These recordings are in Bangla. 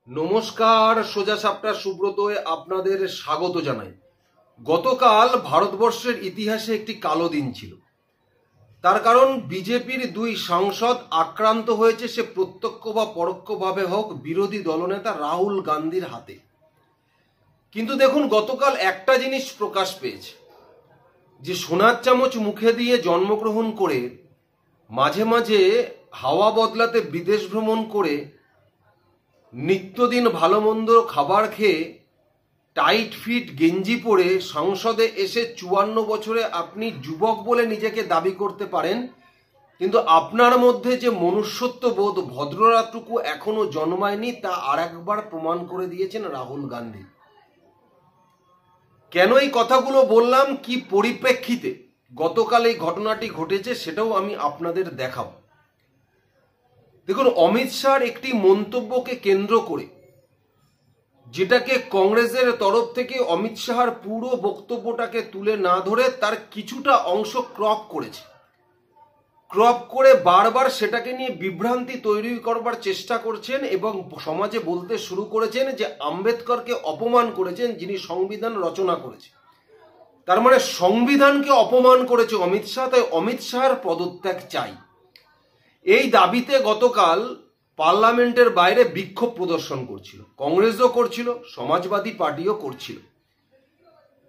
নমস্কার, সোজা সাপটা সুব্রতয় আপনাদের স্বাগত জানাই। গতকাল ভারতবর্ষের ইতিহাসে একটি কালো দিন ছিল। তার কারণ বিজেপির দুই সাংসদ আক্রান্ত হয়েছে, সে প্রত্যক্ষ বা পরোক্ষভাবে হোক, বিরোধী দলনেতা রাহুল গান্ধীর হাতে। কিন্তু দেখুন, গতকাল একটা জিনিস প্রকাশ পেয়েছে, যে সোনার চামচ মুখে দিয়ে জন্মগ্রহণ করে মাঝে মাঝে হাওয়া বদলাতে বিদেশ ভ্রমণ করে নিত্যদিন ভালো মন্দ খাবার খেয়ে টাইট ফিট গেঞ্জি পরে সংসদে এসে 54 বছরে আপনি যুবক বলে নিজেকে দাবি করতে পারেন, কিন্তু আপনার মধ্যে যে মনুষ্যত্ব বোধ, ভদ্রতাটুকু এখনো জন্মায়নি, তা আর একবার প্রমাণ করে দিয়েছেন রাহুল গান্ধী। কেন এই কথাগুলো বললাম, কি পরিপ্রেক্ষিতে গতকাল এই ঘটনাটি ঘটেছে, সেটাও আমি আপনাদের দেখাবো। দেখুন, অমিত শাহর একটি মন্তব্যকে কেন্দ্র করে, যেটাকে কংগ্রেসের তরফ থেকে অমিত শাহর পুরো বক্তব্যটাকে তুলে না ধরে তার কিছুটা অংশ ক্রপ করেছে। ক্রপ করে বারবার সেটাকে নিয়ে বিভ্রান্তি তৈরি করবার চেষ্টা করছেন এবং সমাজে বলতে শুরু করেছেন যে আম্বেদকরকে অপমান করেছেন, যিনি সংবিধান রচনা করেছেন। তার মানে সংবিধানকে অপমান করেছে অমিত শাহ, তাই অমিত শাহর পদত্যাগ চাই। এই দাবিতে গতকাল পার্লামেন্টের বাইরে বিক্ষোভ প্রদর্শন করছিল, কংগ্রেসও করছিল, সমাজবাদী পার্টিও করছিল।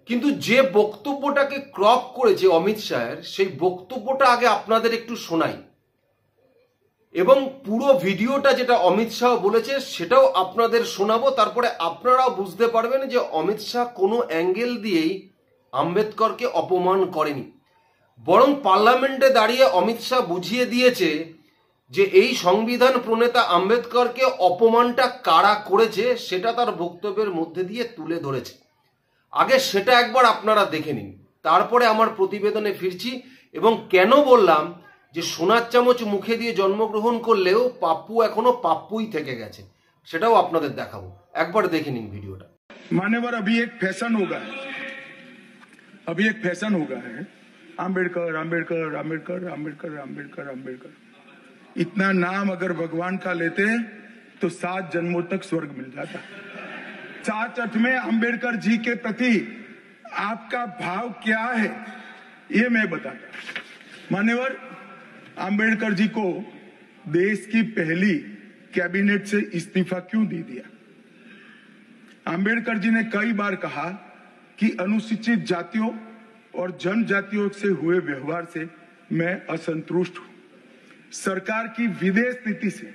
কিন্তু যে বক্তব্যটাকে ক্রপ করেছে অমিত শাহের, সেই বক্তব্যটা আগে আপনাদের একটু শোনাই, এবং পুরো ভিডিওটা যেটা অমিত শাহ বলেছে সেটাও আপনাদের শোনাবো। তারপরে আপনারাও বুঝতে পারবেন যে অমিত শাহ কোনো অ্যাঙ্গেল দিয়েই আম্বেদকরকে অপমান করেনি, বরং পার্লামেন্টে দাঁড়িয়ে অমিত শাহ বুঝিয়ে দিয়েছে যে এই সংবিধান প্রণেতা আম্বেদকরকে অপমানটা কারা করেছে, সেটা তার বক্তব্যের মধ্যে দিয়ে তুলে ধরেছে। আগে সেটা একবার আপনারা দেখে নিন, তারপরে আমার প্রতিবেদনে ফিরছি। এবং কেন বললাম যে সোনার চামচ মুখে দিয়ে জন্মগ্রহণ করলেও পাপ্পু এখনো পাপ্পুই থেকে গেছে, সেটাও আপনাদের দেখাবো। একবার দেখে নিন ভিডিওটা। मान्यवर, अभी एक फैशन होगा है आम्बेडकर आम्बेडकर आम्बेडकर आम्बेडकर आम्बेडकर आम्बेडकर। इतना नाम अगर भगवान का लेते तो 7 जन्मों तक स्वर्ग मिल जाता। सात अर्थ में आम्बेडकर जी के प्रति आपका भाव क्या है, ये मैं बताता। मान्यवर, आम्बेडकर जी को देश की पहली कैबिनेट से इस्तीफा क्यों दे दिया? आम्बेडकर जी ने कई बार कहा कि अनुसूचित जातियों और जनजातियों से हुए व्यवहार से मैं असंतुष्ट हूं। सरकार की विदेश नीति से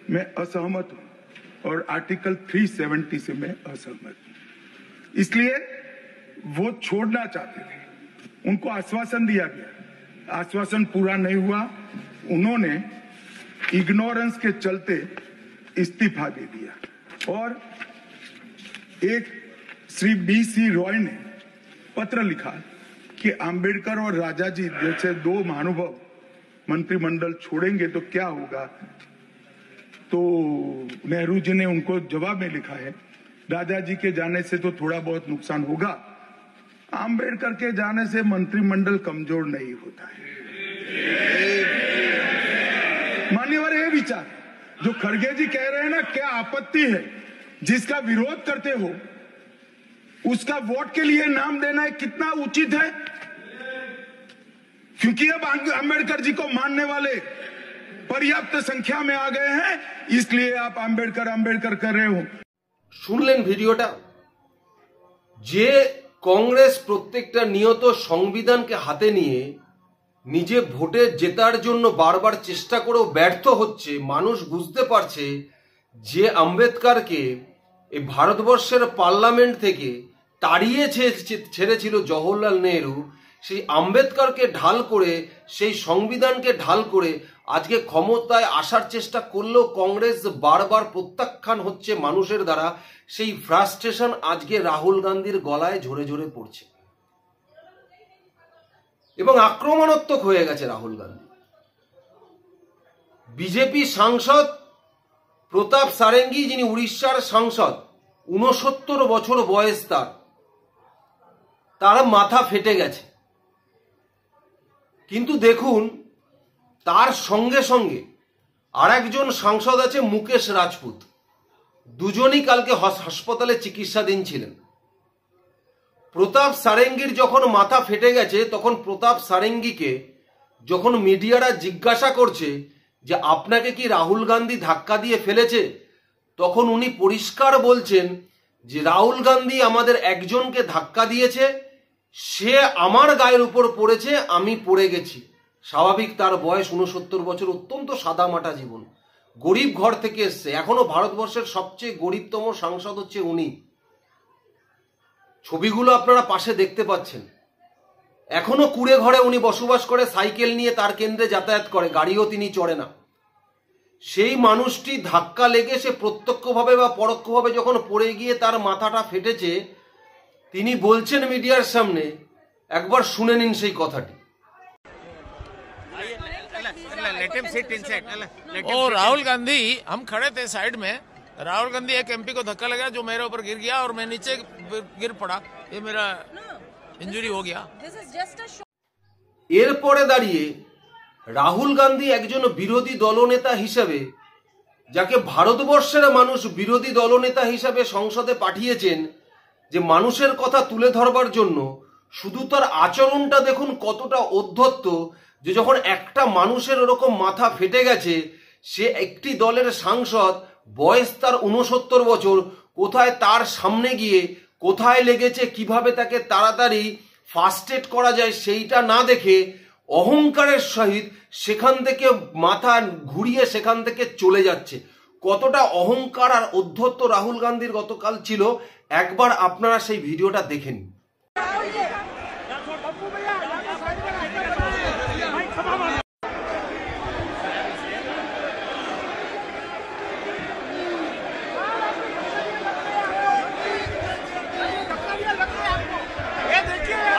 मैं असहमत हूं और आर्टिकल 370 से मैं असहमत हूं। इसलिए वो छोड़ना चाहते थे, उनको आश्वासन दिया गया, आश्वासन पूरा नहीं हुआ, उन्होंने इग्नोरेंस के चलते इस्तीफा दे दिया। और एक श्री BC रॉय ने पत्र लिखा कि आम्बेडकर और राजा जी जैसे दो महानुभाव मंत्रिमंडल छोड़ेंगे तो क्या होगा। तो नेहरू जी ने उनको जवाब में लिखा है, राजा जी के जाने से तो थोड़ा बहुत नुकसान होगा, आम्बेडकर के जाने से मंत्रिमंडल कमजोर नहीं होता है। मान्यवर, ये विचार जो खड़गे जी कह रहे हैं ना, क्या आपत्ति है? जिसका विरोध करते हो उसका वोट के लिए नाम देना है, कितना उचित है? क्योंकि अब आम्बेडकर जी को मानने वाले पर्याप्त संख्या में आ गए हैं, इसलिए आप आम्बेडकर आम्बेडकर कर रहे हो। শুনলেন ভিডিওটা? যে কংগ্রেস প্রত্যেকটা নিয়ত সংবিধানকে হাতে নিয়ে নিজে ভোটে জেতার জন্য বারবার চেষ্টা করেও ব্যর্থ হচ্ছে, মানুষ বুঝতে পারছে যে আম্বেদকরকে এই ভারতবর্ষের পার্লামেন্ট থেকে তাড়িয়ে ছেড়েছিল জওহরলাল নেহরু, সেই আম্বেদকরকে ঢাল করে, সেই সংবিধানকে ঢাল করে আজকে ক্ষমতায় আসার চেষ্টা করলেও কংগ্রেস বারবার প্রত্যাখ্যান হচ্ছে মানুষের দ্বারা। সেই ফ্রাস্ট্রেশন আজকে রাহুল গান্ধীর গলায় ঝরে ঝরে পড়ছে এবং আক্রমণাত্মক হয়ে গেছে রাহুল গান্ধী। বিজেপি সাংসদ প্রতাপ সারেঙ্গি, যিনি উড়িষ্যার সাংসদ, 69 বছর বয়স তার মাথা ফেটে গেছে। কিন্তু দেখুন, তার সঙ্গে সঙ্গে আরেকজন সাংসদ আছে মুকেশ রাজপুত। দুজনই কালকে হাসপাতালে চিকিৎসাধীন ছিলেন। প্রতাপ সারেঙ্গির যখন মাথা ফেটে গেছে, তখন প্রতাপ সারেঙ্গিকে যখন মিডিয়ারা জিজ্ঞাসা করছে যে আপনাকে কি রাহুল গান্ধী ধাক্কা দিয়ে ফেলেছে, তখন উনি পরিষ্কার বলছেন যে রাহুল গান্ধী আমাদের একজনকে ধাক্কা দিয়েছে, সে আমার গায়ের উপর পড়েছে, আমি পড়ে গেছি। স্বাভাবিক, তার বয়স 69 বছর, অত্যন্ত সাদামাটা জীবন, গরিব ঘর থেকে এসছে, এখনো ভারতবর্ষের সবচেয়ে গরিবতম সাংসদ হচ্ছে উনি। ছবিগুলো আপনারা পাশে দেখতে পাচ্ছেন। এখনো কুড়ে ঘরে উনি বসবাস করে, সাইকেল নিয়ে তার কেন্দ্রে যাতায়াত করে, গাড়িও তিনি চড়ে না। সেই মানুষটি ধাক্কা লেগে সে প্রত্যক্ষভাবে বা পরোক্ষভাবে যখন পড়ে গিয়ে তার মাথাটা ফেটেছে, তিনি বলছেন মিডিয়ার সামনে, একবার শুনে নিন সেই কথাটি। राहुल गांधी, हम खड़े थे साइड में, राहुल गांधी एक एमपी को धक्का लगा जो मेरे ऊपर गिर गया और मैं नीचे गिर पड़ा, ये मेरा इंजरी हो गया। এরপরে দাঁড়িয়ে রাহুল গান্ধী একজন বিরোধী দলনেতা হিসেবে, যাকে ভারতবর্ষের মানুষ বিরোধী দলনেতা হিসেবে সংসদে পাঠিয়েছেন যে মানুষের কথা তুলে ধরবার জন্য, শুধু তার আচরণটা দেখুন কতটা অধ্যত্ত, যে যখন একটা মানুষের ওরকম মাথা ফেটে গেছে, সে একটি দলের সাংসদ, বয়স তার 69 বছর, কোথায় তার সামনে গিয়ে কোথায় লেগেছে, কিভাবে তাকে তাড়াতাড়ি ফার্স্ট এড করা যায় সেইটা না দেখে অহংকারের সহিত সেখান থেকে মাথা ঘুরিয়ে সেখান থেকে চলে যাচ্ছে। কতটা অহংকার আর অধ্যত্ত রাহুল গান্ধীর গতকাল ছিল, একবার আপনারা সেই ভিডিওটা দেখেন।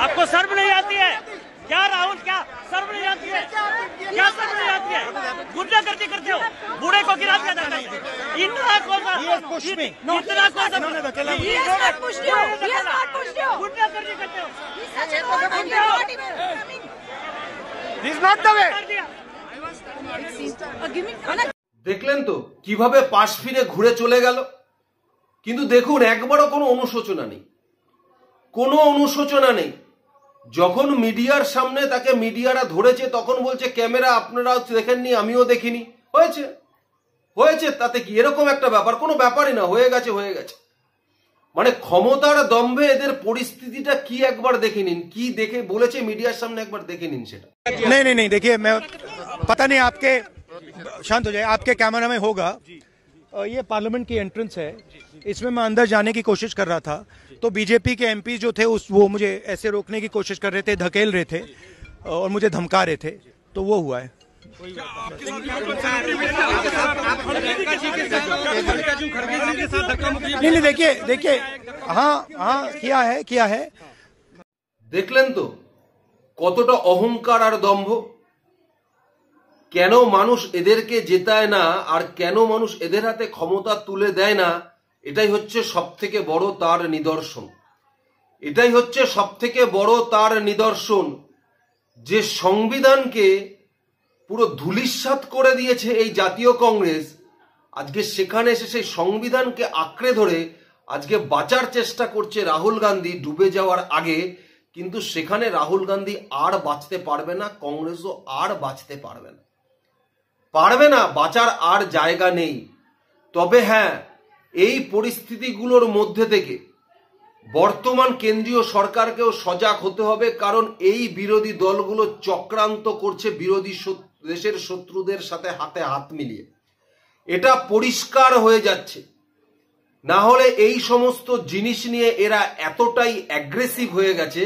आपको शर्म नहीं आती है क्या राहुल? क्या शर्म नहीं आती है? क्या शर्म नहीं आती है? गुंडागर्दी करते हो, बूढ़े को गिरा दिया जाता है। इतना कौन सा गुंडागर्दी करते हो? দেখলেন তো কিভাবে পাশ ফিরে ঘুরে চলে গেল। কিন্তু দেখুন, একবারও কোনো অনুশোচনা নেই, কোনো অনুশোচনা নেই। যখন মিডিয়ার সামনে তাকে মিডিয়ারা ধরেছে, তখন বলছে ক্যামেরা আপনারা দেখেননি, আমিও দেখিনি, হয়েছে হয়েছে, তাতে কি, এরকম একটা ব্যাপার, কোনো ব্যাপারই না, হয়ে গেছে হয়ে গেছে। মানে ক্ষমতার দম্ভে এদের পরিস্থিতিটা কি একবার দেখে নিন, কি দেখে বলেছে মিডিয়ার সামনে, একবার দেখে নিন সেটা। नहीं नहीं नहीं, देखिए मैं पता नहीं आपके, शांत हो जाए, आपके कैमरा में होगा, ये पार्लियामेंट की एंट्रेंस है, इसमें मैं अंदर जाने की कोशिश कर रहा था, तो बीजेपी के एमपी जो थे वो मुझे ऐसे रोकने की कोशिश कर रहे थे, धकेल रहे थे और मुझे धमका रहे थे, तो वो हुआ है। नहीं नहीं, देखिए देखिए, हाँ हाँ, किया है। দেখলেন তো কতটা অহংকার আর দম্ভ। কেন মানুষ এদেরকে জেতায় না আর কেন মানুষ এদের হাতে ক্ষমতা তুলে দেয় না, এটাই হচ্ছে সব থেকে বড় তার নিদর্শন। এটাই হচ্ছে সব থেকে বড় তার নিদর্শন, যে সংবিধানকে পুরো ধূলিসাৎ করে দিয়েছে এই জাতীয় কংগ্রেস। আজকে সেখানে এসে সেই সংবিধানকে আঁকড়ে ধরে আজকে বাঁচার চেষ্টা করছে রাহুল গান্ধী ডুবে যাওয়ার আগে। কিন্তু সেখানে রাহুল গান্ধী আর বাঁচতে পারবে না, কংগ্রেসও আর বাঁচতে পারবে না, বাঁচার আর জায়গা নেই। তবে হ্যাঁ, এই পরিস্থিতিগুলোর মধ্যে থেকে বর্তমান কেন্দ্রীয় সরকারকেও সজাগ হতে হবে, কারণ এই বিরোধী দলগুলো চক্রান্ত করছে বিরোধী দেশের শত্রুদের সাথে হাতে হাত মিলিয়ে। এটা পরিষ্কার হয়ে যাচ্ছে। না হলে এই সমস্ত জিনিস নিয়ে এরা এতটাই অ্যাগ্রেসিভ হয়ে গেছে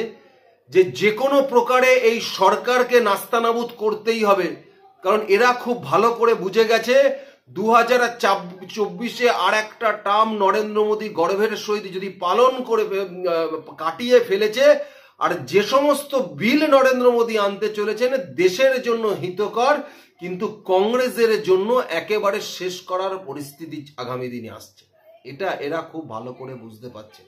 যে কোনো প্রকারে এই সরকারকে নাস্তানাবুদ করতেই হবে। কারণ এরা খুব ভালো করে বুঝে গেছে 2024-এ আর একটা টার্ম নরেন্দ্র মোদী গর্বের সহিত যদি পালন করে কাটিয়ে ফেলেছে, আর যে সমস্ত বিল নরেন্দ্র মোদী আনতে চলেছেন দেশের জন্য হিতকর, কিন্তু কংগ্রেসের জন্য একেবারে শেষ করার পরিস্থিতি আগামী দিনে আসছে। এটা এরা খুব ভালো করে বুঝতে পারছে।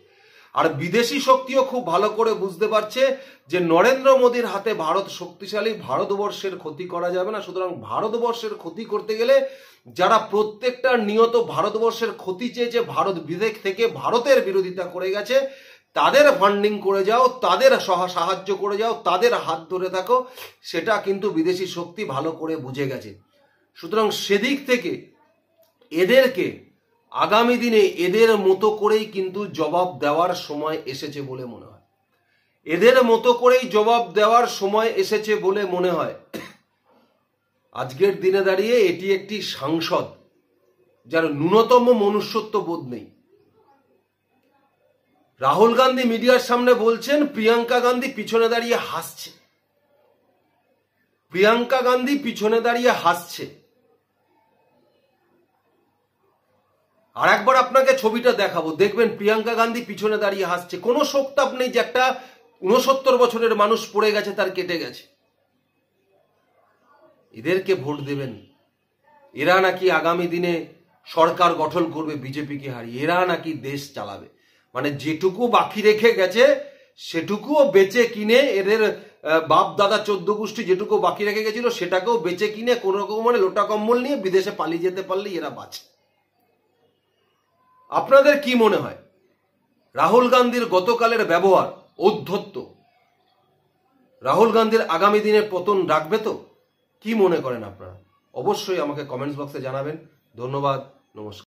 আর বিদেশি শক্তিও খুব ভালো করে বুঝতে পারছে যে নরেন্দ্র মোদীর হাতে ভারত শক্তিশালী, ভারতবর্ষের ক্ষতি করা যাবে না। সুতরাং ভারতবর্ষের ক্ষতি করতে গেলে যারা প্রত্যেকটা নিয়ত ভারতবর্ষের ক্ষতি চেয়েছে, ভারত বিদেশ থেকে ভারতের বিরোধিতা করে গেছে, তাদের ফান্ডিং করে যাও, তাদের সাহায্য করে যাও, তাদের হাত ধরে থাকো, সেটা কিন্তু বিদেশি শক্তি ভালো করে বুঝে গেছে। সুতরাং সেদিক থেকে এদেরকে আগামী দিনে এদের মতো করেই কিন্তু জবাব দেওয়ার সময় এসেছে বলে মনে হয়। এদের মতো করেই জবাব দেওয়ার সময় এসেছে বলে মনে হয়। আজকের দিনে দাঁড়িয়ে এটি একটি সাংসদ যার ন্যূনতম মনুষ্যত্ব বোধ নেই। রাহুল গান্ধী মিডিয়ার সামনে বলছেন প্রিয়াঙ্কা গান্ধী পিছনে দাঁড়িয়ে হাসছে। প্রিয়াঙ্কা গান্ধী পিছনে দাঁড়িয়ে হাসছে। আর একবার আপনাকে ছবিটা দেখাবো, দেখবেন প্রিয়াঙ্কা গান্ধী পিছনে দাঁড়িয়ে হাসছে। কোনো শোকতাপ নেই যে একটা 69 বছরের মানুষ পড়ে গেছে, তার কেটে গেছে। এদেরকে ভোট দেবেন, এরা নাকি আগামী দিনে সরকার গঠন করবে বিজেপিকে হারিয়ে, এরা নাকি দেশ চালাবে। মানে যেটুকু বাকি রেখে গেছে সেটুকুও বেচে কিনে, এদের বাপ দাদা 14 গোষ্ঠী যেটুকু বাকি রেখে গেছিল সেটাকেও বেচে কিনে কোন রকম মানে লোটা কম্বল নিয়ে বিদেশে পালিয়ে যেতে পারলেই এরা বাঁচে। আপনাদের কি মনে হয় রাহুল গান্ধীর গতকালের ব্যবহার, ঔদ্ধত্য, রাহুল গান্ধীর আগামী দিনের পতন রাখবে তো? কি মনে করেন আপনারা? অবশ্যই আমাকে কমেন্টস বক্সে জানাবেন। ধন্যবাদ, নমস্কার।